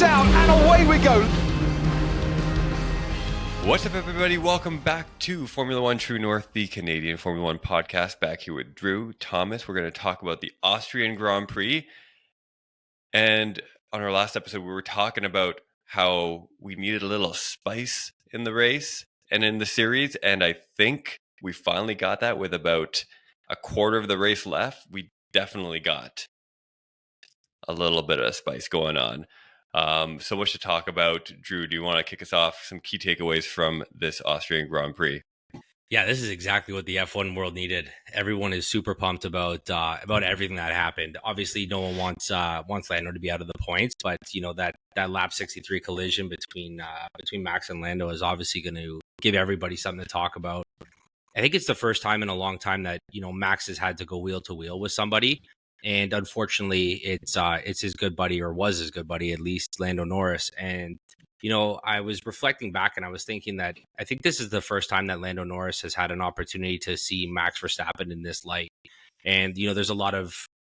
out, and away we go. What's up, everybody? Welcome back to Formula One True North, the Canadian Formula One podcast. Back here with Drew, Thomas. We're going to talk about the Austrian Grand Prix. And on our last episode, we were talking about how we needed a little spice in the race and in the series. And I think we finally got that with about a quarter of the race left. We definitely got a little bit of spice going on. So much to talk about. Drew, do you want to kick us off some key takeaways from this Austrian Grand Prix? Yeah, this is exactly what the F1 world needed. Everyone is super pumped about everything that happened. Obviously, no one wants Lando to be out of the points, but you know that lap 63 collision between Max and Lando is obviously going to give everybody something to talk about. I think it's the first time in a long time that Max has had to go wheel to wheel with somebody. And unfortunately, it's his good buddy, or was his good buddy, at least, Lando Norris. And, I was reflecting back and I was thinking that I think this is the first time that Lando Norris has had an opportunity to see Max Verstappen in this light. And, there's a lot of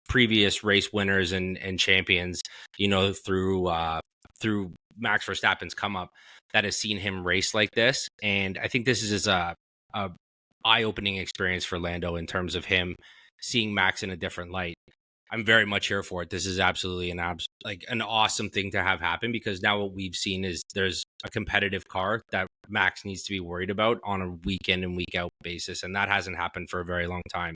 previous race winners and champions, through Max Verstappen's come up that has seen him race like this. And I think this is a eye-opening experience for Lando in terms of him seeing Max in a different light. I'm very much here for it. This is absolutely an awesome thing to have happen, because now what we've seen is there's a competitive car that Max needs to be worried about on a week in and week out basis. And that hasn't happened for a very long time.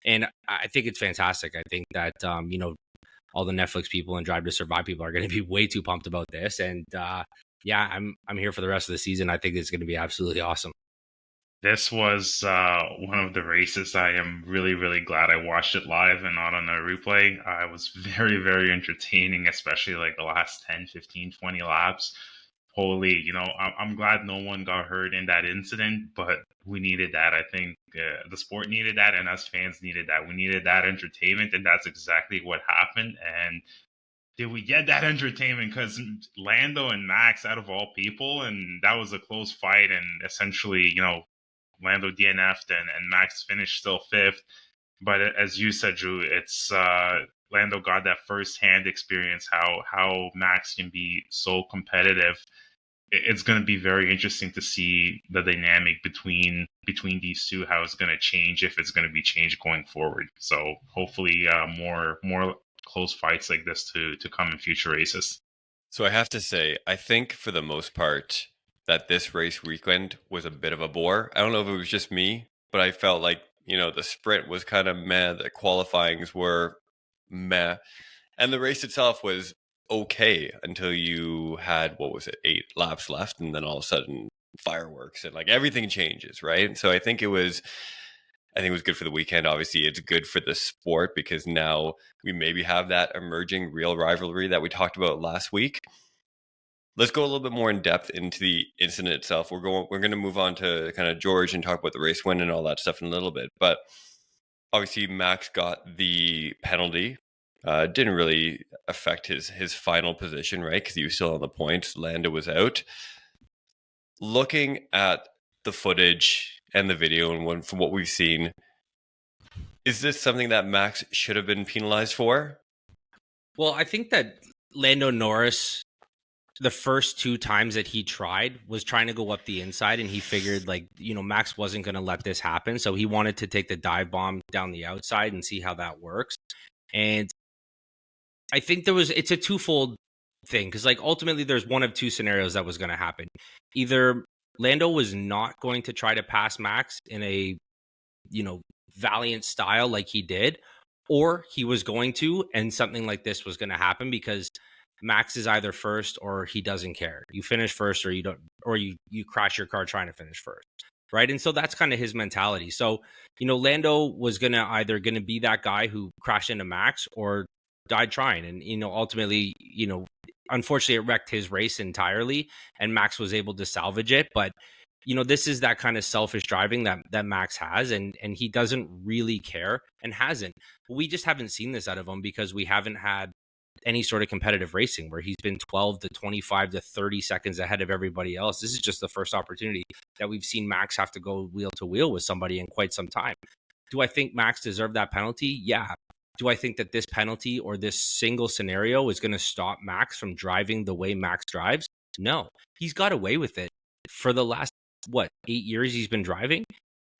And I think it's fantastic. I think that, all the Netflix people and Drive to Survive people are going to be way too pumped about this. And I'm here for the rest of the season. I think it's going to be absolutely awesome. This was one of the races I am really, really glad I watched it live and not on a replay. It was very, very entertaining, especially like the last 10, 15, 20 laps. Holy, I'm glad no one got hurt in that incident, but we needed that. I think the sport needed that, and us fans needed that. We needed that entertainment, and that's exactly what happened. And did we get that entertainment? Because Lando and Max, out of all people, and that was a close fight, and essentially, Lando DNF'd and Max finished still fifth. But as you said, Drew, it's Lando got that first-hand experience, how Max can be so competitive. It's going to be very interesting to see the dynamic between these two, how it's going to change, if it's going to be changed going forward. So hopefully more close fights like this to come in future races. So I have to say, I think for the most part that this race weekend was a bit of a bore. I don't know if it was just me, but I felt like, the sprint was kind of meh, the qualifyings were meh, and the race itself was okay until you had, 8 laps left, and then all of a sudden fireworks and like everything changes, right? And so I think it was good for the weekend. Obviously, it's good for the sport because now we maybe have that emerging real rivalry that we talked about last week. Let's go a little bit more in depth into the incident itself. We're going to move on to kind of George and talk about the race win and all that stuff in a little bit. But obviously, Max got the penalty. Didn't really affect his final position, right? Because he was still on the points. Lando was out. Looking at the footage and the video and from what we've seen, is this something that Max should have been penalized for? Well, I think that Lando Norris, the first 2 times that he tried, was trying to go up the inside, and he figured Max wasn't going to let this happen. So he wanted to take the dive bomb down the outside and see how that works. And I think it's a twofold thing, because ultimately there's one of 2 scenarios that was going to happen. Either Lando was not going to try to pass Max in a, valiant style like he did, or he was going to, and something like this was going to happen because Max is either first or he doesn't care. You finish first or you don't, or you crash your car trying to finish first, right? And so that's kind of his mentality. So, Lando was either going to be that guy who crashed into Max or died trying. And, ultimately, unfortunately it wrecked his race entirely and Max was able to salvage it. But, this is that kind of selfish driving that Max has, and he doesn't really care and hasn't. We just haven't seen this out of him because we haven't had any sort of competitive racing where he's been 12 to 25 to 30 seconds ahead of everybody else. This is just the first opportunity that we've seen Max have to go wheel to wheel with somebody in quite some time. Do I think Max deserved that penalty? Yeah. do I think that this penalty or this single scenario is going to stop Max from driving the way Max drives? No. He's got away with it for the last, 8 years he's been driving?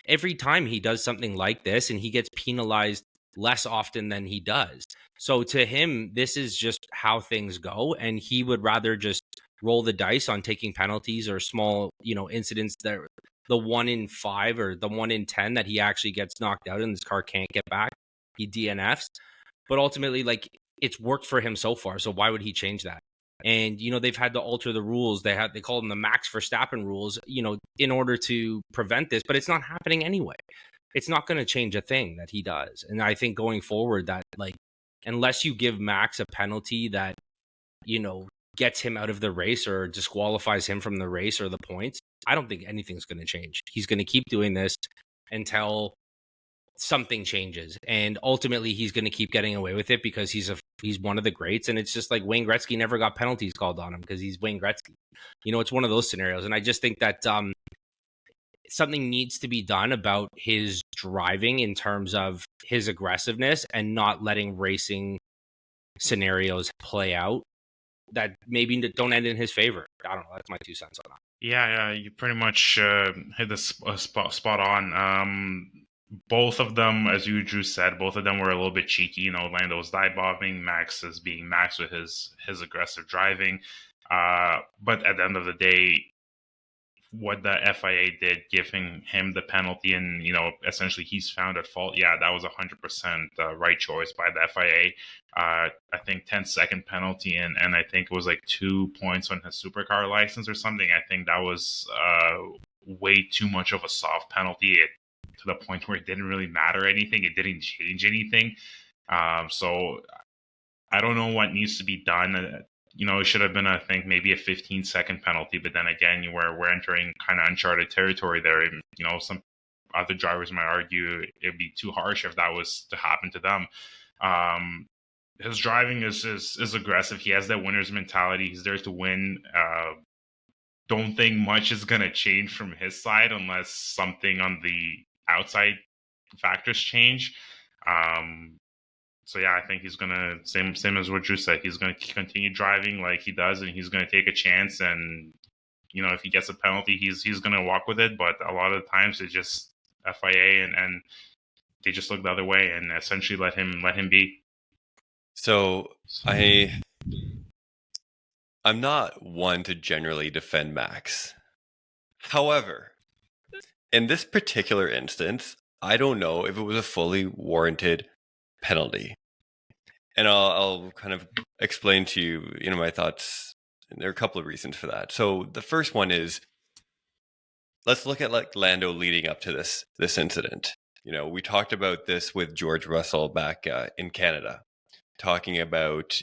Every time he does something like this, and he gets penalized less often than he does. So to him, this is just how things go, and he would rather just roll the dice on taking penalties or small, incidents that the 1 in 5 or the 1 in 10 that he actually gets knocked out and his car can't get back. He DNFs. But ultimately, like, it's worked for him so far. So why would he change that? And, they've had to alter the rules. They call them the Max Verstappen rules, in order to prevent this, but it's not happening anyway. It's not going to change a thing that he does. And I think going forward that, like, unless you give Max a penalty that, gets him out of the race or disqualifies him from the race or the points, I don't think anything's going to change. He's going to keep doing this until something changes, and ultimately he's going to keep getting away with it because he's one of the greats. And it's just like Wayne Gretzky never got penalties called on him because he's Wayne Gretzky. It's one of those scenarios. And I just think that something needs to be done about his driving in terms of his aggressiveness and not letting racing scenarios play out that maybe don't end in his favor. I don't know. That's my 2 cents on that. Yeah, you pretty much hit the spot on. Both of them, as you, Drew, said, both of them were a little bit cheeky. Lando was dive-bombing, Max is being Max with his aggressive driving. But at the end of the day, what the FIA did, giving him the penalty, and essentially he's found at fault. Yeah, that was 100% the right choice by the FIA. I think 10-second penalty, and I think it was like 2 points on his supercar license or something. I think that was way too much of a soft penalty to the point where it didn't really matter anything. It didn't change anything. So I don't know what needs to be done. It should have been, I think, maybe a 15-second penalty. But then again, we're entering kind of uncharted territory there. And, some other drivers might argue it'd be too harsh if that was to happen to them. His driving is aggressive. He has that winner's mentality. He's there to win. Don't think much is going to change from his side unless something on the outside factors change. So yeah, I think he's gonna same as what Drew said. He's gonna continue driving like he does, and he's gonna take a chance. And if he gets a penalty, he's gonna walk with it. But a lot of the times, it's just FIA and they just look the other way and essentially let him be. So I'm not one to generally defend Max. However, in this particular instance, I don't know if it was a fully warranted penalty. And I'll kind of explain to you, my thoughts. And there are a couple of reasons for that. So the first one is, let's look at like Lando leading up to this incident. We talked about this with George Russell back in Canada, talking about,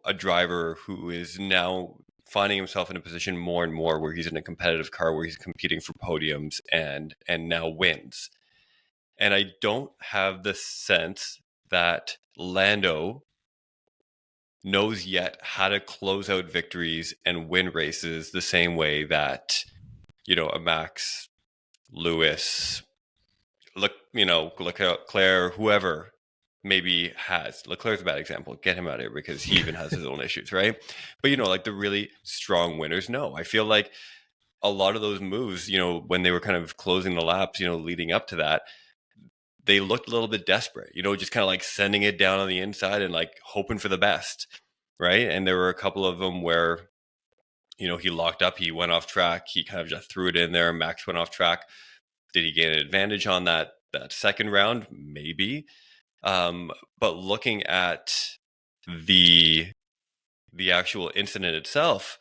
a driver who is now finding himself in a position more and more where he's in a competitive car, where he's competing for podiums and now wins. And I don't have the sense that Lando knows yet how to close out victories and win races the same way that, a Max, Lewis, Leclerc, whoever maybe has. Leclerc's a bad example. Get him out of here because he even has his own issues, right? But, like the really strong winners, no. I feel like a lot of those moves, when they were kind of closing the laps, leading up to that, they looked a little bit desperate, just kind of like sending it down on the inside and like hoping for the best, right? And there were a couple of them where, he locked up, he went off track, he kind of just threw it in there, Max went off track. Did he gain an advantage on that second round? Maybe. But looking at the actual incident itself,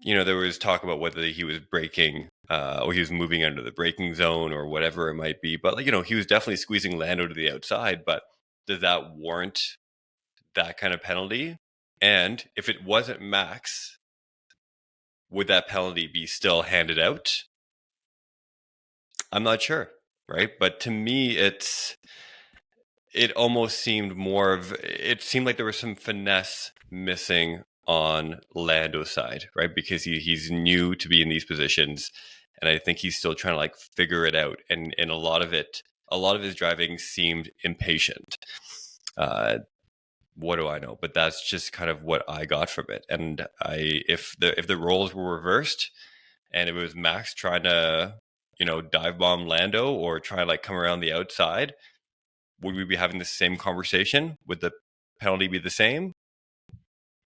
there was talk about whether he was braking or he was moving under the braking zone or whatever it might be. But, he was definitely squeezing Lando to the outside. But does that warrant that kind of penalty? And if it wasn't Max, would that penalty be still handed out? I'm not sure, right? But to me, it almost seemed it seemed like there was some finesse missing on Lando's side, right? Because he's new to be in these positions, and I think he's still trying to like figure it out. And a lot of his driving seemed impatient. What do I know? But that's just kind of what I got from it. And if the roles were reversed and it was Max trying to, dive bomb Lando or try to like come around the outside, would we be having the same conversation? Would the penalty be the same?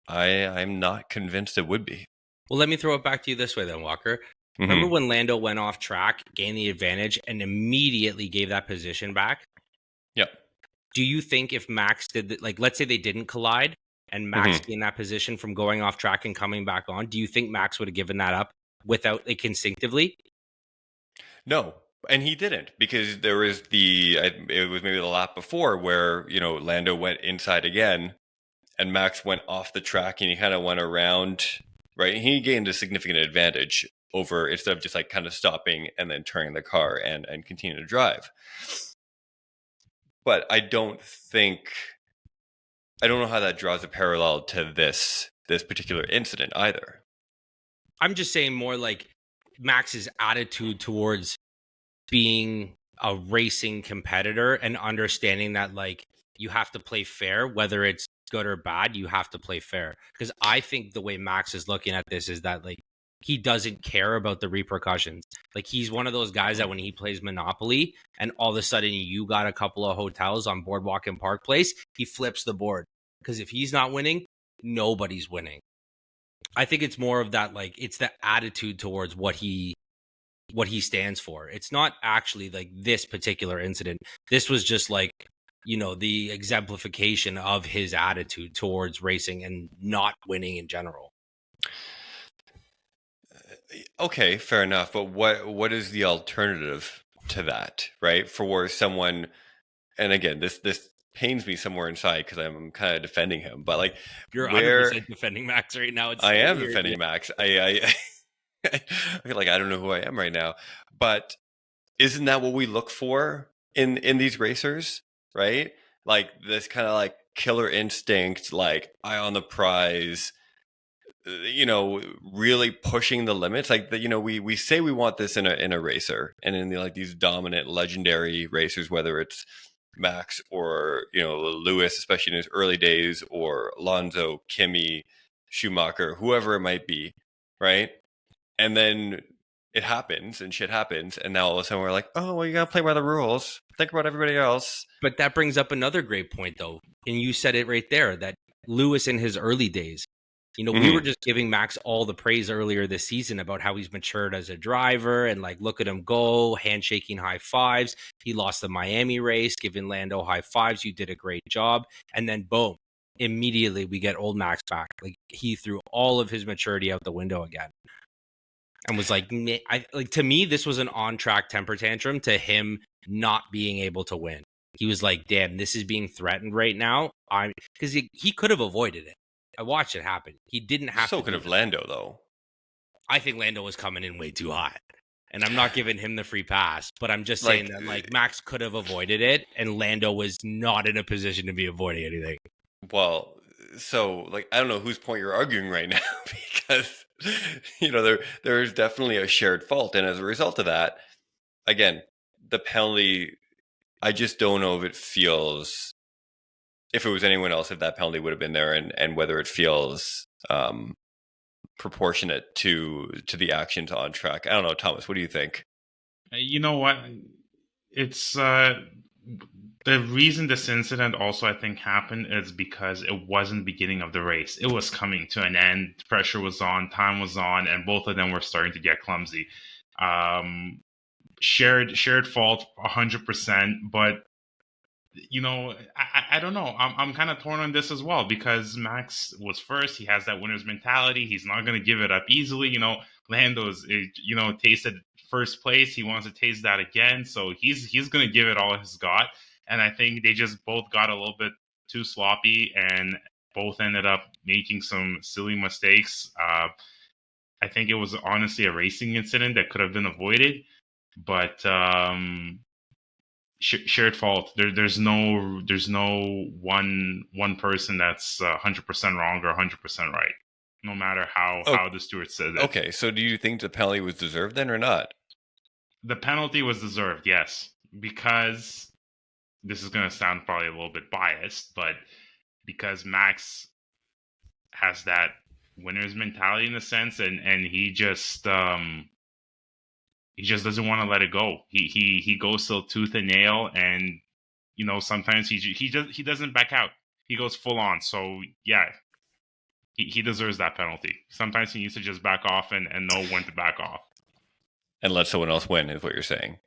I'm not convinced it would be. Well, let me throw it back to you this way then, Walker. Remember when Lando went off track, gained the advantage, and immediately gave that position back? Yep. Do you think if Max did, like, let's say they didn't collide and Max gained that position from going off track and coming back on, do you think Max would have given that up without, like, instinctively? No, and he didn't, because there was it was maybe the lap before where, Lando went inside again and Max went off the track and he kind of went around, right? He gained a significant advantage over, instead of just like kind of stopping and then turning the car and continue to drive. But I don't know how that draws a parallel to this particular incident either. I'm just saying more like Max's attitude towards being a racing competitor and understanding that, like, you have to play fair, whether it's good or bad, you have to play fair. Because I think the way Max is looking at this is that, like, he doesn't care about the repercussions. Like, he's one of those guys that when he plays Monopoly and all of a sudden you got a couple of hotels on Boardwalk and Park Place, he flips the board. Because if he's not winning, nobody's winning. I think it's more of that, like, it's the attitude towards what he stands for. It's not actually like this particular incident. This was just like, the exemplification of his attitude towards racing and not winning in general. Okay, fair enough. But what is the alternative to that, right? For someone, and again, this pains me somewhere inside because I'm kind of defending him. But like, you're 100% defending Max right now. I am defending Max. I feel like I don't know who I am right now. But isn't that what we look for in these racers, right? Like this kind of like killer instinct, like eye on the prize, really pushing the limits. Like we say we want this in a racer, and in like these dominant, legendary racers, whether it's Max or Lewis, especially in his early days, or Alonso, Kimi, Schumacher, whoever it might be, right? And then it happens and shit happens, and now all of a sudden we're like, oh, well, you gotta play by the rules. Think about everybody else. But that brings up another great point, though, and you said it right there, that Lewis in his early days, we were just giving Max all the praise earlier this season about how he's matured as a driver and, like, look at him go, handshaking high fives. He lost the Miami race, giving Lando high fives. You did a great job. And then boom, immediately we get old Max back. Like, he threw all of his maturity out the window again. And was like, to me, this was an on-track temper tantrum to him not being able to win. He was like, damn, this is being threatened right now. Because he could have avoided it. I watched it happen. He didn't have to. So could have Lando, though. I think Lando was coming in way too hot. And I'm not giving him the free pass, but I'm just saying that, like, Max could have avoided it, and Lando was not in a position to be avoiding anything. Well, so, like, I don't know whose point you're arguing right now, because there is definitely a shared fault, and as a result of that, again, the penalty, I just don't know if it was anyone else, if that penalty would have been there, and whether it feels proportionate to the actions on track. I don't know, Thomas, what do you think? You know what? It's the reason this incident also, I think, happened is because it wasn't the beginning of the race. It was coming to an end. Pressure was on, time was on, and both of them were starting to get clumsy. Shared fault, 100%. But I don't know. I'm kind of torn on this as well, because Max was first. He has that winner's mentality. He's not going to give it up easily. Lando's tasted first place. He wants to taste that again, so he's going to give it all he's got. And I think they just both got a little bit too sloppy, and both ended up making some silly mistakes. I think it was honestly a racing incident that could have been avoided, but shared fault. There's no one person that's 100% wrong or 100% right, no matter how the steward said it. Okay, so do you think the penalty was deserved then or not? The penalty was deserved, yes, because this is going to sound probably a little bit biased, but because Max has that winner's mentality in a sense, and he just doesn't want to let it go. He goes till tooth and nail, and sometimes he doesn't back out. He goes full on. So yeah, he deserves that penalty. Sometimes he needs to just back off and know when to back off and let someone else win, is what you're saying.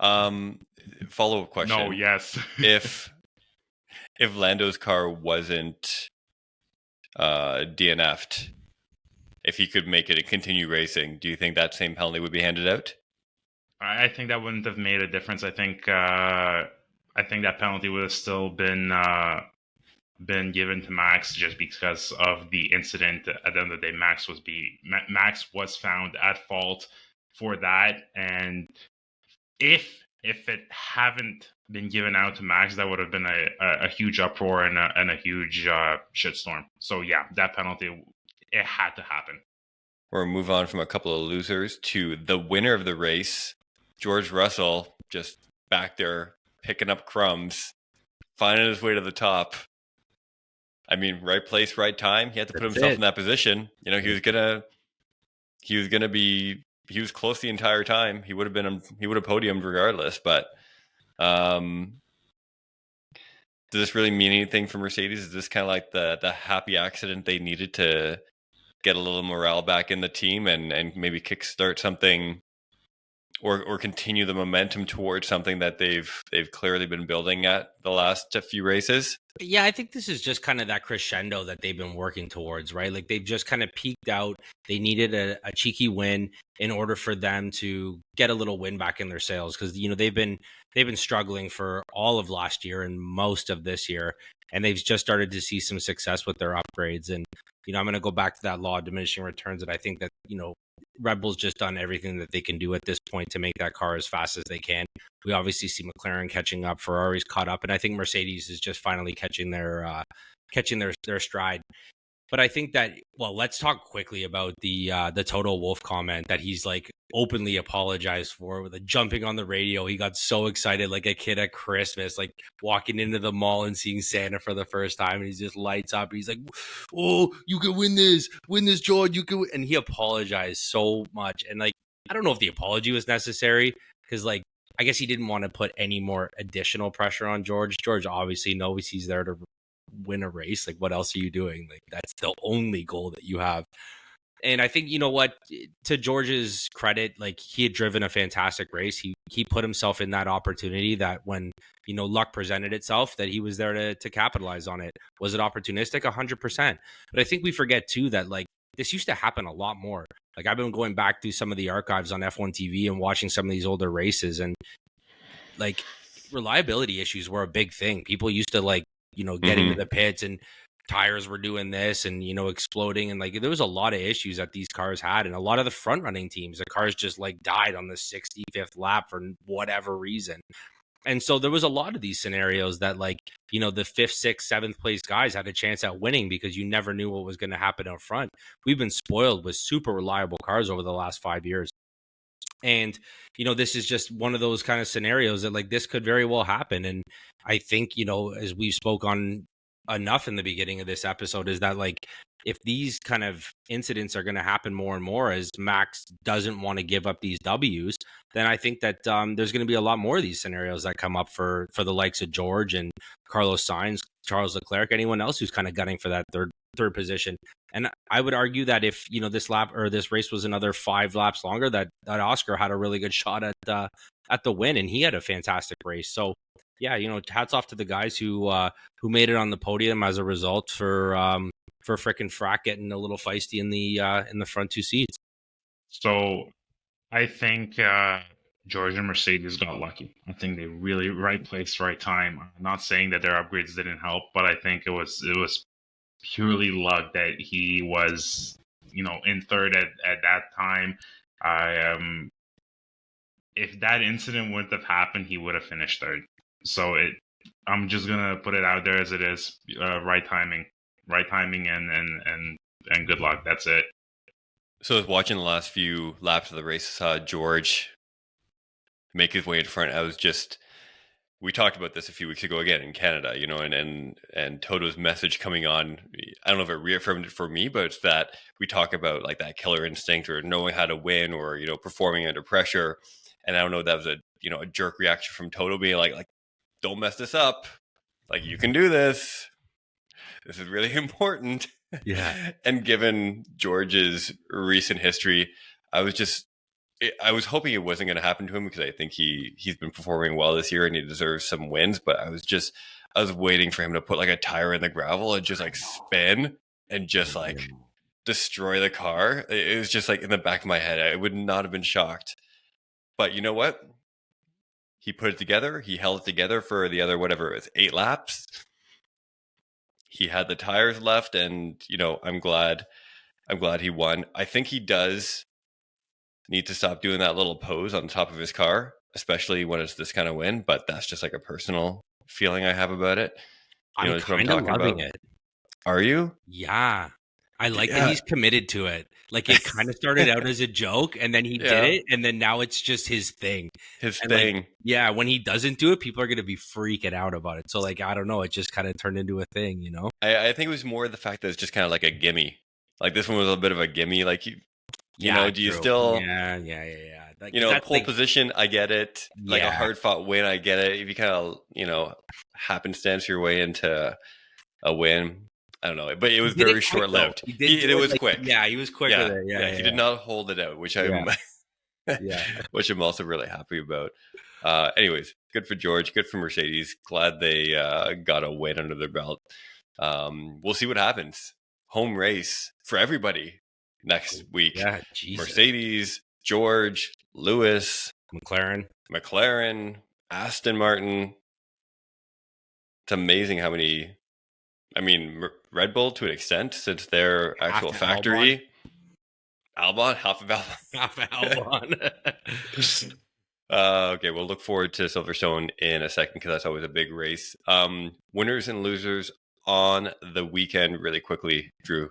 Follow-up question. No, yes. if Lando's car wasn't DNF'd, if he could make it and continue racing, do you think that same penalty would be handed out? I think that wouldn't have made a difference. I think that penalty would have still been given to Max just because of the incident. At the end of the day, Max was found at fault for that, and if it haven't been given out to Max, that would have been a huge uproar and a huge shitstorm. So yeah, that penalty, it had to happen. We'll move on from a couple of losers to the winner of the race, George Russell, just back there picking up crumbs, finding his way to the top. I mean, right place, right time. He had to put himself in that position. He was close the entire time. He would have podiumed regardless. But does this really mean anything for Mercedes? Is this kind of like the happy accident they needed to get a little morale back in the team and maybe kickstart something or continue the momentum towards something that they've clearly been building at the last few races? Yeah, I think this is just kind of that crescendo that they've been working towards, right? Like they've just kind of peaked out. They needed a cheeky win in order for them to get a little win back in their sails, because they've been struggling for all of last year and most of this year, and they've just started to see some success with their upgrades. And I'm going to go back to that law of diminishing returns, and I think that Red Bull's just done everything that they can do at this point to make that car as fast as they can. We obviously see McLaren catching up, Ferrari's caught up, and I think Mercedes is just finally catching their stride. But I think that, well, let's talk quickly about the Toto Wolff comment that he's like openly apologized for, with the jumping on the radio. He got so excited like a kid at Christmas, like walking into the mall and seeing Santa for the first time, and he just lights up. He's like, "Oh, you can win this, George. You can win." And he apologized so much. And like, I don't know if the apology was necessary, because like, I guess he didn't want to put any more additional pressure on George. George obviously knows he's there to win a race. Like, what else are you doing? Like, that's the only goal that you have. And I think, to George's credit, like, he had driven a fantastic race. He put himself in that opportunity that when, luck presented itself, that he was there to capitalize on it. Was it opportunistic? 100%. But I think we forget too that like this used to happen a lot more. Like, I've been going back through some of the archives on F1 TV and watching some of these older races, and like reliability issues were a big thing. People used to like, getting to the pits and tires were doing this and, exploding. And like, there was a lot of issues that these cars had. And a lot of the front running teams, the cars just like died on the 65th lap for whatever reason. And so there was a lot of these scenarios that like, the 5th, 6th, 7th place guys had a chance at winning because you never knew what was going to happen up front. We've been spoiled with super reliable cars over the last 5 years. And, this is just one of those kind of scenarios that like this could very well happen. And I think, as we spoke on enough in the beginning of this episode, is that like, if these kind of incidents are going to happen more and more as Max doesn't want to give up these W's, then I think that there's going to be a lot more of these scenarios that come up for the likes of George and Carlos Sainz, Charles Leclerc, anyone else who's kind of gunning for that third position. And I would argue that if this race was another 5 laps longer, that Oscar had a really good shot at the win, and he had a fantastic race. So yeah, hats off to the guys who made it on the podium as a result for frickin' Frack getting a little feisty in the front 2 seats. So I think George and Mercedes got lucky. I think they really right place, right time. I'm not saying that their upgrades didn't help, but I think it was purely luck that he was, in third at that time. If that incident wouldn't have happened, he would have finished third. So I'm just gonna put it out there as it is. Right timing, and good luck. That's it. So I was watching the last few laps of the race. I saw George make his way in front. I was just we talked about this a few weeks ago again in Canada, and Toto's message coming on. I don't know if it reaffirmed it for me, but it's that we talk about like that killer instinct or knowing how to win or, performing under pressure. And I don't know if that was a jerk reaction from Toto being like, don't mess this up. Like, you can do this. This is really important. Yeah. And given George's recent history, I was hoping it wasn't going to happen to him because I think he's been performing well this year and he deserves some wins. But I was waiting for him to put like a tire in the gravel and just like spin and just like destroy the car. It was just like in the back of my head. I would not have been shocked. But you know what? He put it together. He held it together for the other, whatever it was, 8 laps. He had the tires left, and I'm glad he won. I think he does need to stop doing that little pose on top of his car, especially when it's this kind of win. But that's just like a personal feeling I have about it. I'm kind of loving it. Are you? Yeah. I like that he's committed to it. Like, it kind of started out as a joke, and then he did it, and then now it's just his thing. Thing. Like, when he doesn't do it, people are going to be freaking out about it. So, like, I don't know. It just kind of turned into a thing, I think it was more the fact that it's just kind of like a gimme. Like, this one was a bit of a gimme. Like, do you still... Yeah. Like, pole position, I get it. Like, a hard-fought win, I get it. If you kind of, happenstance your way into a win... I don't know, but it was very short-lived. It was quick. Yeah, he was quick with it. Yeah, he did not hold it out, which which I'm also really happy about. Anyways, good for George, good for Mercedes. Glad they got a win under their belt. We'll see what happens. Home race for everybody next week. Yeah, Jesus. Mercedes, George, Lewis, McLaren, Aston Martin. It's amazing how many. I mean, Red Bull to an extent, since their actual factory. Albon, half of Albon. Okay, we'll look forward to Silverstone in a second because that's always a big race. Winners and losers on the weekend, really quickly, Drew.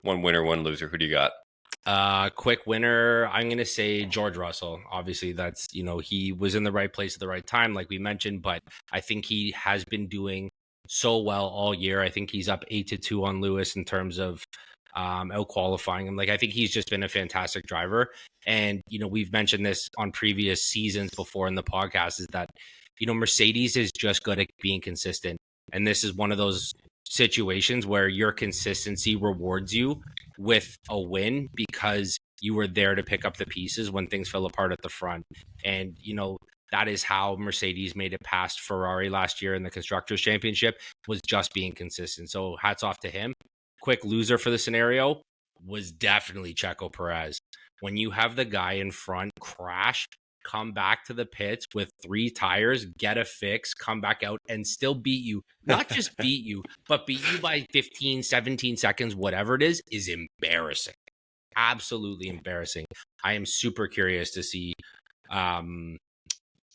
One winner, one loser. Who do you got? Quick winner, I'm going to say George Russell. Obviously, that's, he was in the right place at the right time, like we mentioned, but I think he has been doing so well all year. I think he's up 8-2 on Lewis in terms of out qualifying him. Like, I think he's just been a fantastic driver. And, we've mentioned this on previous seasons before in the podcast, is that, Mercedes is just good at being consistent. And this is one of those situations where your consistency rewards you with a win because you were there to pick up the pieces when things fell apart at the front. And, that is how Mercedes made it past Ferrari last year in the Constructors' Championship, was just being consistent. So hats off to him. Quick loser for the scenario was definitely Checo Perez. When you have the guy in front crash, come back to the pits with 3 tires, get a fix, come back out and still beat you. Not just beat you, but beat you by 15, 17 seconds, whatever it is embarrassing. Absolutely embarrassing. I am super curious to see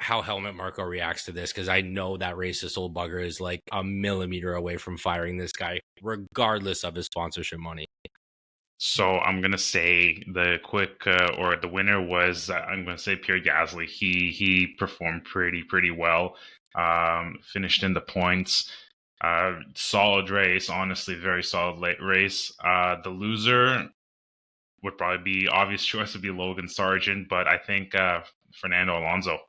how Helmut Marko reacts to this, because I know that racist old bugger is like a millimeter away from firing this guy, regardless of his sponsorship money. So I'm gonna say the winner was I'm gonna say Pierre Gasly. He performed pretty well. Finished in the points. Solid race, honestly, very solid late race. The loser would probably be obvious choice would be Logan Sargent, but I think Fernando Alonso.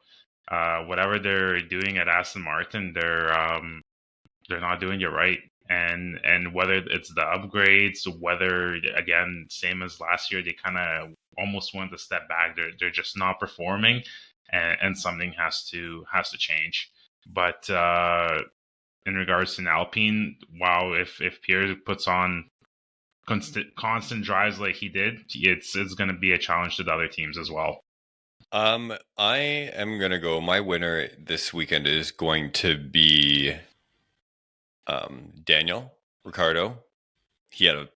Whatever they're doing at Aston Martin, they're not doing it right. And whether it's the upgrades, whether again same as last year, they kind of almost went a step back. They're just not performing, and something has to change. But in regards to an Alpine, wow, if Pierre puts on constant drives like he did, it's going to be a challenge to the other teams as well. I am gonna go. My winner this weekend is going to be Daniel Ricciardo. He had a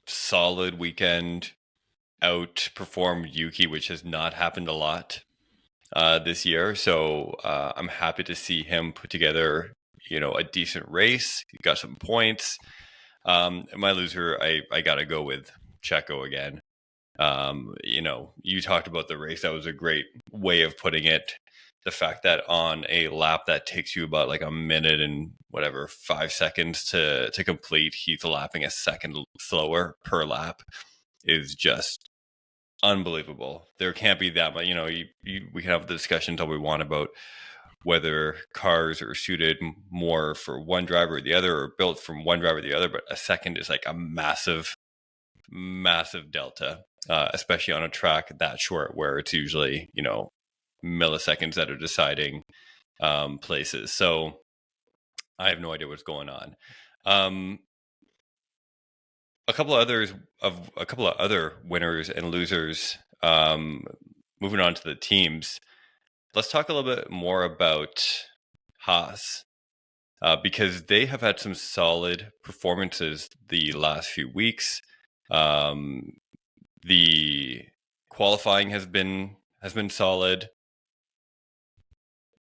solid weekend, outperformed Yuki, which has not happened a lot this year. So I'm happy to see him put together, a decent race. He got some points. My loser, I gotta go with Checo again. You talked about the race. That was a great way of putting it. the fact that on a lap that takes you about like a minute and whatever 5 seconds to complete, he's lapping a second slower per lap is just unbelievable. There can't be that much. We can have the discussion until we want about whether cars are suited more for one driver or the other, or built from one driver to the other, but a second is like a massive delta, especially on a track that short where it's usually milliseconds that are deciding places. So I have no idea what's going on. A couple of other winners and losers. Moving on to the teams, let's talk a little bit more about Haas, because they have had some solid performances the last few weeks. The qualifying has been solid.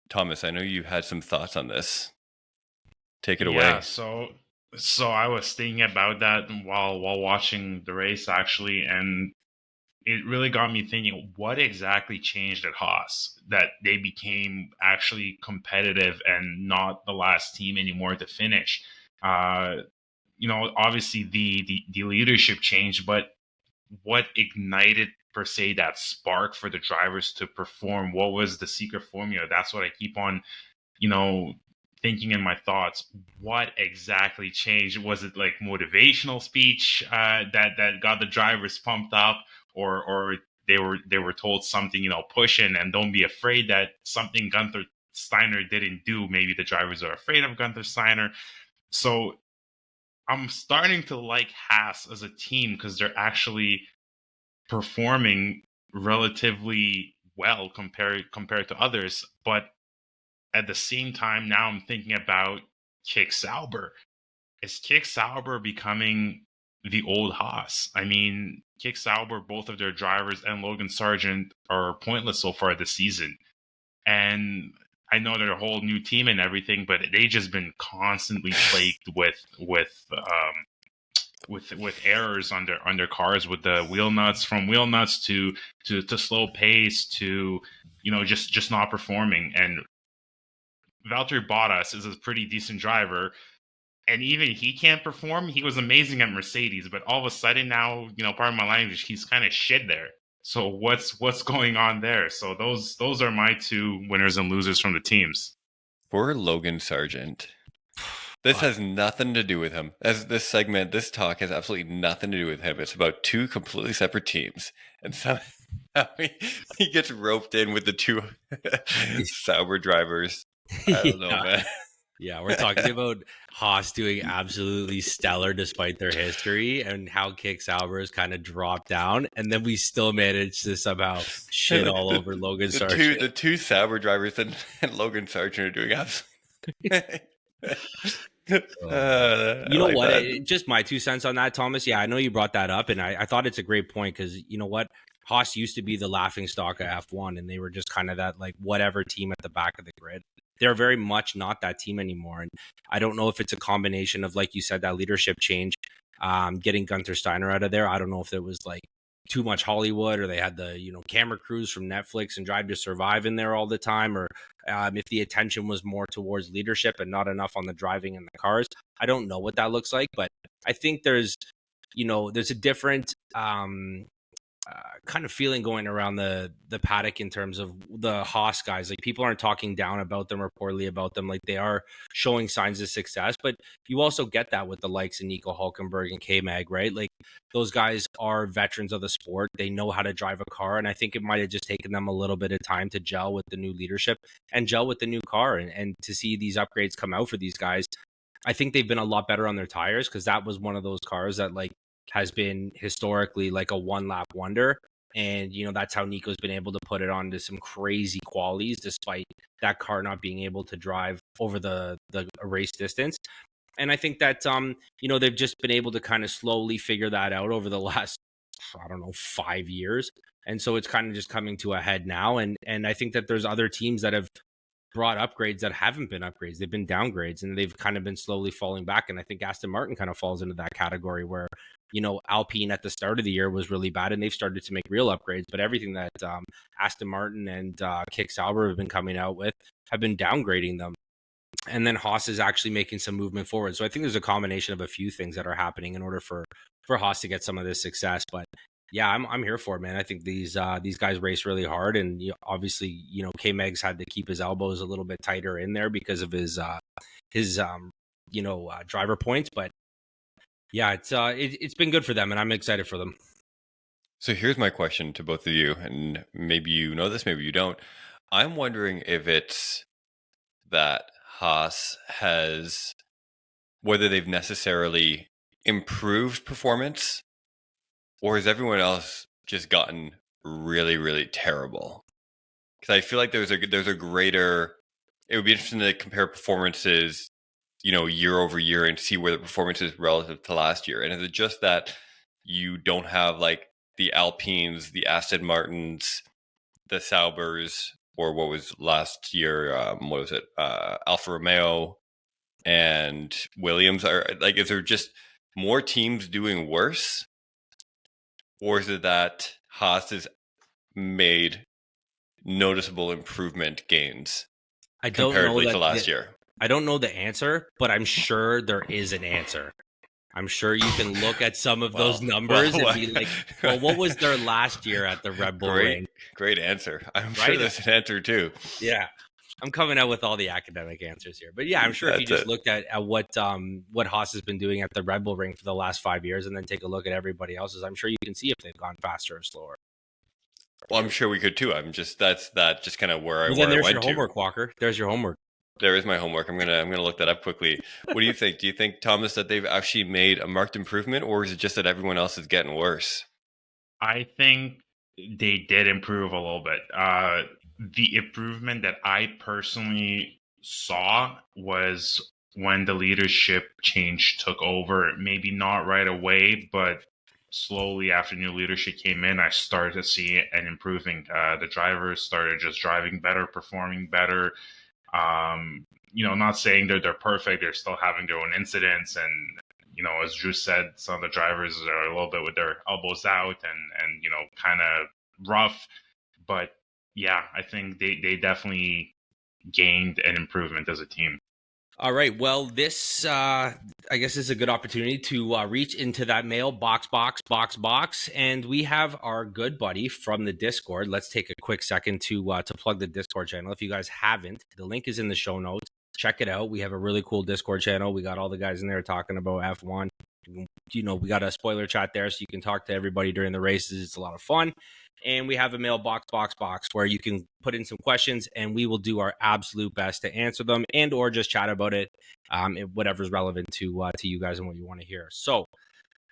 Thomas, I know you had some thoughts on this. Take it away. Yeah, so I was thinking about that while watching the race, actually, and it really got me thinking, what exactly changed at Haas that they became actually competitive and not the last team anymore to finish? Obviously the leadership changed, but what ignited per se that spark for the drivers to perform? What was the secret formula? That's what I keep on, thinking in my thoughts. What exactly changed? Was it like motivational speech that got the drivers pumped up, or they were told something, push in and don't be afraid, that something Gunther Steiner didn't do? Maybe the drivers are afraid of Gunther Steiner. So I'm starting to like Haas as a team because they're actually performing relatively well compared to others. But at the same time, now I'm thinking about Kick Sauber. Is Kick Sauber becoming the old Haas? I mean, Kick Sauber, both of their drivers and Logan Sargent are pointless so far this season. And I know they're a whole new team and everything, but they just been constantly plagued with errors on their cars, with the wheel nuts, from wheel nuts to slow pace to just not performing. And Valtteri Bottas is a pretty decent driver, and even he can't perform. He was amazing at Mercedes, but all of a sudden now, pardon my language, he's kind of shit there. So what's going on there? So those are my two winners and losers from the teams. For Logan Sargent, this has nothing to do with him. As this talk has absolutely nothing to do with him. It's about two completely separate teams, and somehow he gets roped in with the two Sauber drivers. I don't know, man. Yeah, we're talking about Haas doing absolutely stellar despite their history, and how Kick Sauber has kind of dropped down, and then we still managed to somehow shit all over Logan Sargent. The two Sauber drivers and Logan Sargent are doing absolutely. You know what? Just my 2 cents on that, Thomas. Yeah, I know you brought that up, and I thought it's a great point, because you know what? Haas used to be the laughing stock of F1, and they were just kind of that like whatever team at the back of the grid. They're very much not that team anymore. And I don't know if it's a combination of, like you said, that leadership change, getting Gunther Steiner out of there. I don't know if it was like too much Hollywood, or they had the, camera crews from Netflix and Drive to Survive in there all the time, or if the attention was more towards leadership and not enough on the driving and the cars. I don't know what that looks like, but I think there's a different kind of feeling going around the paddock in terms of the Haas guys. Like, people aren't talking down about them or poorly about them. Like, they are showing signs of success, but you also get that with the likes of Nico Hulkenberg and K-Mag, right? Like, those guys are veterans of the sport. They know how to drive a car, and I think it might have just taken them a little bit of time to gel with the new leadership and gel with the new car, and to see these upgrades come out for these guys. I think they've been a lot better on their tires, because that was one of those cars that like has been historically like a one-lap wonder. And, that's how Nico's been able to put it on to some crazy qualities, despite that car not being able to drive over the race distance. And I think that, they've just been able to kind of slowly figure that out over the last, 5 years. And so it's kind of just coming to a head now. And I think that there's other teams that have brought upgrades that haven't been upgrades. They've been downgrades, and they've kind of been slowly falling back. And I think Aston Martin kind of falls into that category where, Alpine at the start of the year was really bad, and they've started to make real upgrades. But everything that Aston Martin and Kick Sauber have been coming out with have been downgrading them. And then Haas is actually making some movement forward. So I think there's a combination of a few things that are happening in order for Haas to get some of this success. But yeah, I'm here for it, man. I think these guys race really hard, and obviously, K-Megs had to keep his elbows a little bit tighter in there because of his driver points. But yeah, it's been good for them, and I'm excited for them. So here's my question to both of you, and maybe you know this, maybe you don't. I'm wondering if it's that Haas has, whether they've necessarily improved performance, or has everyone else just gotten really, really terrible? Because I feel like there's a greater. It would be interesting to compare performances, year over year, and see where the performance is relative to last year. And is it just that you don't have like the Alpines, the Aston Martins, the Saubers, or what was last year? What was it? Alfa Romeo and Williams. Are like, is there just more teams doing worse? Or is it that Haas has made noticeable improvement gains comparatively to last year? I don't know the answer, but I'm sure there is an answer. I'm sure you can look at some of those numbers and be like, well, what was their last year at the Red Bull Ring? Great answer. I'm sure there's an answer too. Yeah. I'm coming out with all the academic answers here. But yeah, I'm sure if you just looked at what Haas has been doing at the Red Bull Ring for the last 5 years and then take a look at everybody else's, I'm sure you can see if they've gone faster or slower. Well, I'm sure we could too. I'm just that's just kind of where I went to. There's your homework, Walker. There's your homework. There is my homework. I'm gonna look that up quickly. What do you think? Do you think, Thomas, that they've actually made a marked improvement, or is it just that everyone else is getting worse? I think they did improve a little bit. The improvement that I personally saw was when the leadership change took over. Maybe not right away, but slowly after new leadership came in, I started to see an improving. The drivers started just driving better, performing better. Not saying that they're perfect. They're still having their own incidents. And, as Drew said, some of the drivers are a little bit with their elbows out and kind of rough. But yeah, I think they definitely gained an improvement as a team. All right. Well, this, I guess, is a good opportunity to reach into that mail box. And we have our good buddy from the Discord. Let's take a quick second to plug the Discord channel. If you guys haven't, the link is in the show notes. Check it out. We have a really cool Discord channel. We got all the guys in there talking about F1. We got a spoiler chat there so you can talk to everybody during the races. It's a lot of fun. And we have a mailbox where you can put in some questions and we will do our absolute best to answer them and or just chat about it, whatever's relevant to you guys and what you want to hear. So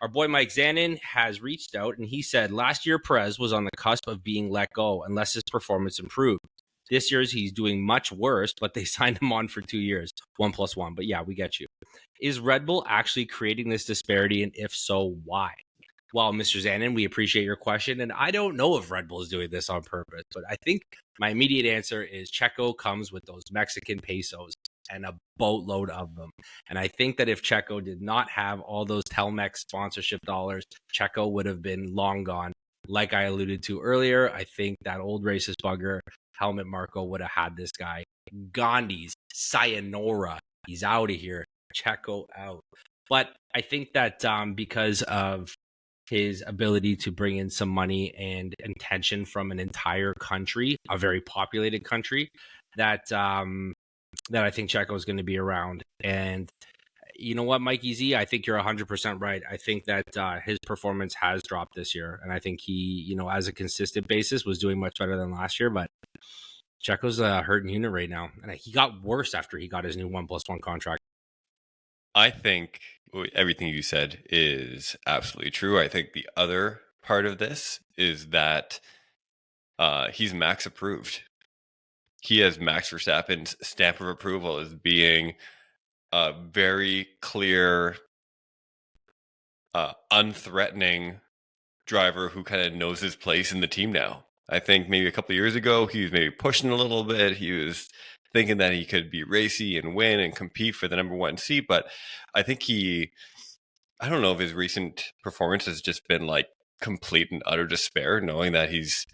our boy Mike Zanin has reached out and he said last year Perez was on the cusp of being let go unless his performance improved. This year's he's doing much worse, but they signed him on for 2 years, 1+1. But yeah, we get you. Is Red Bull actually creating this disparity? And if so, why? Well, Mr. Zanin, we appreciate your question. And I don't know if Red Bull is doing this on purpose, but I think my immediate answer is Checo comes with those Mexican pesos and a boatload of them. And I think that if Checo did not have all those Telmex sponsorship dollars, Checo would have been long gone. Like I alluded to earlier, I think that old racist bugger, Helmut Marko, would have had this guy. Gandhi's, sayonara. He's out of here. Checo out. But I think that because of his ability to bring in some money and attention from an entire country, a very populated country, that I think Checo is going to be around. And you know what, Mikey Z, I think you're 100% right. I think that his performance has dropped this year. And I think he, as a consistent basis, was doing much better than last year. But Checo's a hurting unit right now. And he got worse after he got his new 1+1 contract. I think everything you said is absolutely true. I think the other part of this is that he's Max approved. He has Max Verstappen's stamp of approval as being a very clear, unthreatening driver who kind of knows his place in the team now. I think maybe a couple of years ago, he was maybe pushing a little bit. He was thinking that he could be racy and win and compete for the number one seat. But I think I don't know if his recent performance has just been like complete and utter despair, knowing that he's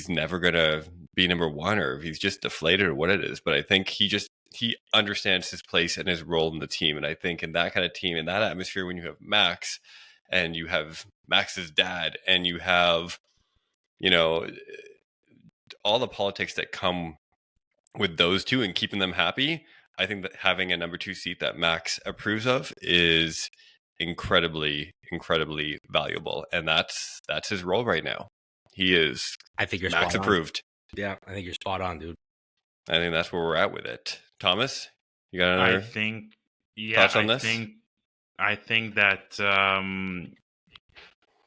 never gonna be number one, or if he's just deflated or what it is. But I think he understands his place and his role in the team. And I think in that kind of team, in that atmosphere, when you have Max and you have Max's dad and you have, you know, all the politics that come with those two and keeping them happy, I think that having a number two seat that Max approves of is incredibly, incredibly valuable. And that's his role right now. He is, I think you're Max spot on. approved. Yeah, I think you're spot on, dude. I think that's where we're at with it. Thomas, you got another thoughts on this? I think that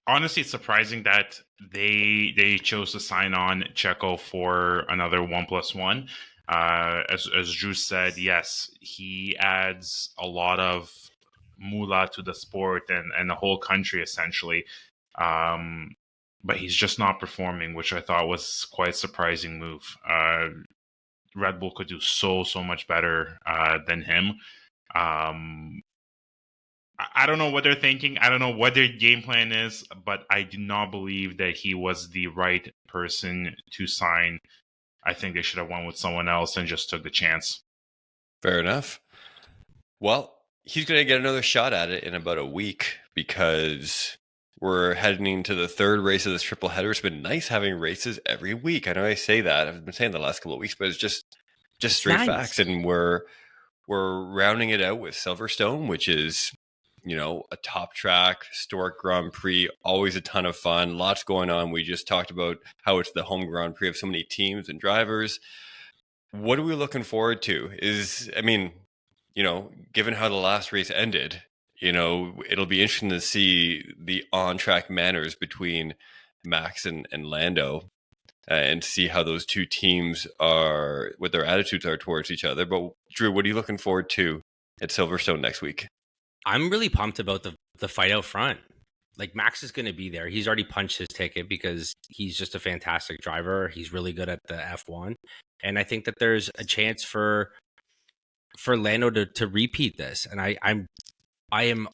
honestly, it's surprising that they chose to sign on Checo for another 1+1. As Drew said, yes, he adds a lot of moolah to the sport and the whole country essentially. But he's just not performing, which I thought was quite a surprising move. Red Bull could do so much better than him. I don't know what they're thinking. I don't know what their game plan is, but I do not believe that he was the right person to sign. I think they should have went with someone else and just took the chance. Fair enough. Well, he's going to get another shot at it in about a week because we're heading into the third race of this triple header. It's been nice having races every week. I know I say that. I've been saying the last couple of weeks, but it's just straight facts. And we're rounding it out with Silverstone, which is, you know, a top track, historic Grand Prix, always a ton of fun, lots going on. We just talked about how it's the home Grand Prix of so many teams and drivers. What are we looking forward to? You know, given how the last race ended, you know, it'll be interesting to see the on-track manners between Max and Lando and see how those two teams are, what their attitudes are towards each other. But Drew, what are you looking forward to at Silverstone next week? I'm really pumped about the fight out front. Like, Max is going to be there. He's already punched his ticket because he's just a fantastic driver. He's really good at the F1. And I think that there's a chance for Lando to repeat this. And I am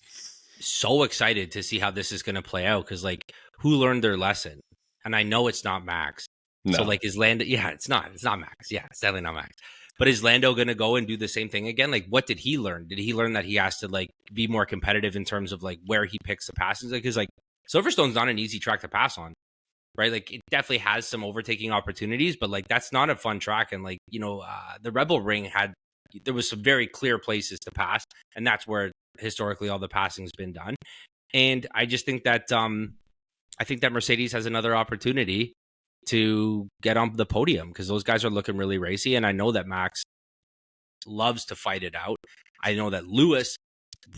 so excited to see how this is going to play out, because, like, who learned their lesson? And I know it's not Max. No. So, like, is Lando? Yeah, it's not Max. Yeah, it's definitely not Max. But is Lando going to go and do the same thing again? Like, what did he learn? Did he learn that he has to, like, be more competitive in terms of, like, where he picks the passes? Because, like, Silverstone's not an easy track to pass on, right? Like, it definitely has some overtaking opportunities, but, like, that's not a fun track. And, like, you know, the Rebel Ring there was some very clear places to pass, and that's where historically all the passing's been done. And I just think that Mercedes has another opportunity to get on the podium, because those guys are looking really racy. And I know that Max loves to fight it out. I know that Lewis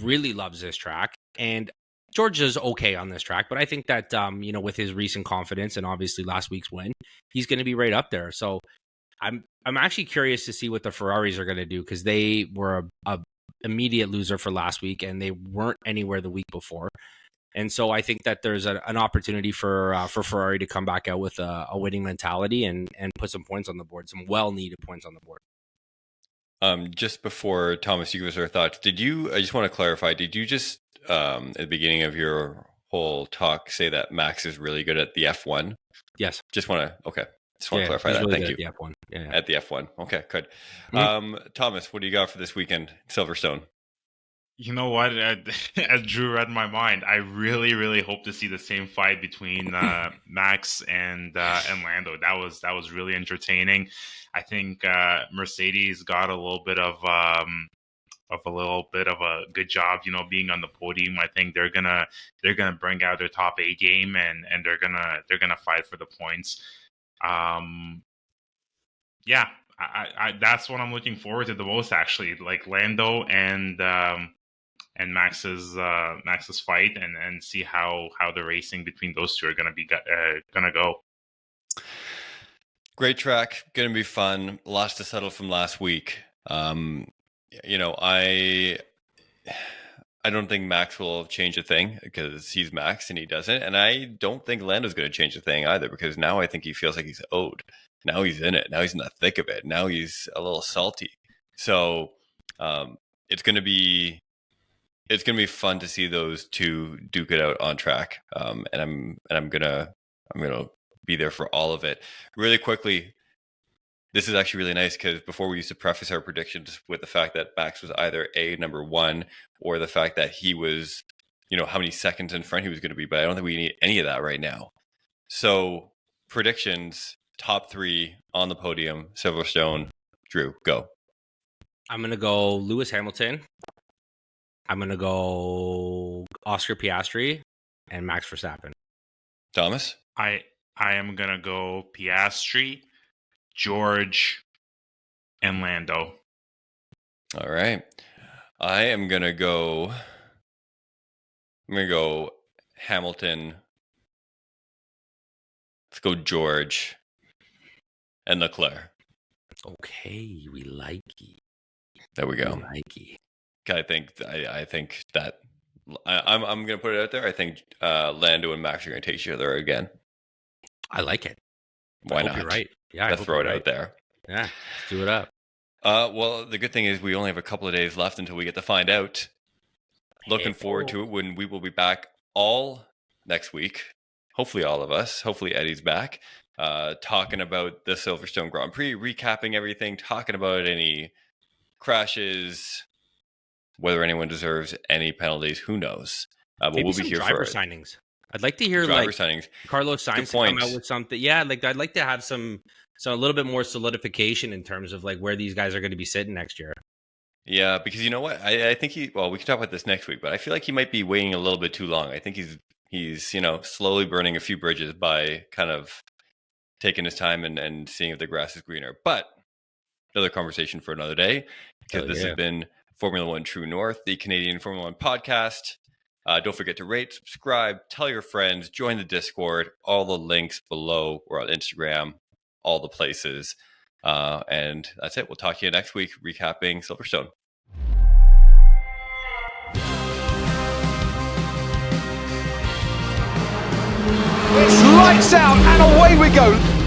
really loves this track, and Georgia's okay on this track. But I think that, you know, with his recent confidence and obviously last week's win, he's going to be right up there. So I'm actually curious to see what the Ferraris are going to do, because they were a immediate loser for last week, and they weren't anywhere the week before. And so I think that there's an opportunity for Ferrari to come back out with a winning mentality and put some points on the board, some well-needed points on the board. Just before, Thomas, you give us our thoughts, I just want to clarify, did you just, at the beginning of your whole talk, say that Max is really good at the F1? Yes. Just want to clarify that. Really Thank you. At the F1. Yeah. At the F1. Okay, good. Mm-hmm. Thomas, what do you got for this weekend, Silverstone? You know what? As Drew read my mind, I really, really hope to see the same fight between Max and Lando. That was really entertaining. I think Mercedes got a little bit of a good job, you know, being on the podium. I think they're gonna bring out their top A game, and they're gonna fight for the points. Yeah, I that's what I'm looking forward to the most, actually. Like, Lando and Max's fight, and see how the racing between those two are gonna go. Great track, gonna be fun. Lots to settle from last week. You know, I don't think Max will change a thing, because he's Max and he doesn't, and I don't think Lando's going to change a thing either, because now I think he feels like he's owed. now he's in it. Now he's in the thick of it. Now he's a little salty. So it's gonna be fun to see those two duke it out on track. And I'm gonna be there for all of it. Really quickly, this is actually really nice because before we used to preface our predictions with the fact that Max was either number one or the fact that he was, how many seconds in front he was going to be. But I don't think we need any of that right now. So predictions, top three on the podium, Silverstone. Drew, go. I'm going to go Lewis Hamilton. I'm going to go Oscar Piastri and Max Verstappen. Thomas? I am going to go Piastri, George, and Lando. All right. I'm going to go Hamilton. Let's go George and Leclerc. Okay, we like it. There we go. We like it. I think that I'm going to put it out there. I think Lando and Max are going to take each other again. I like it. Why not? You're right. Yeah, let's throw it out there. Yeah, let's do it up. Well, the good thing is we only have a couple of days left until we get to find out. Looking forward to it when we will be back all next week. Hopefully all of us. Hopefully Eddie's back. Talking about the Silverstone Grand Prix, recapping everything, talking about any crashes, whether anyone deserves any penalties, who knows. But Maybe we'll be here driver for signings. I'd like to hear driver signings. Carlos Sainz come out with something. Yeah, I'd like to have a little bit more solidification in terms of where these guys are going to be sitting next year. Yeah, because you know what? I think we can talk about this next week, but I feel like he might be waiting a little bit too long. I think he's slowly burning a few bridges by kind of taking his time and seeing if the grass is greener. But another conversation for another day, because this has been Formula One True North, the Canadian Formula One podcast. Don't forget to rate, subscribe, tell your friends, join the Discord. All the links below. We're on Instagram, all the places. And that's it. We'll talk to you next week, recapping Silverstone. It's lights out and away we go.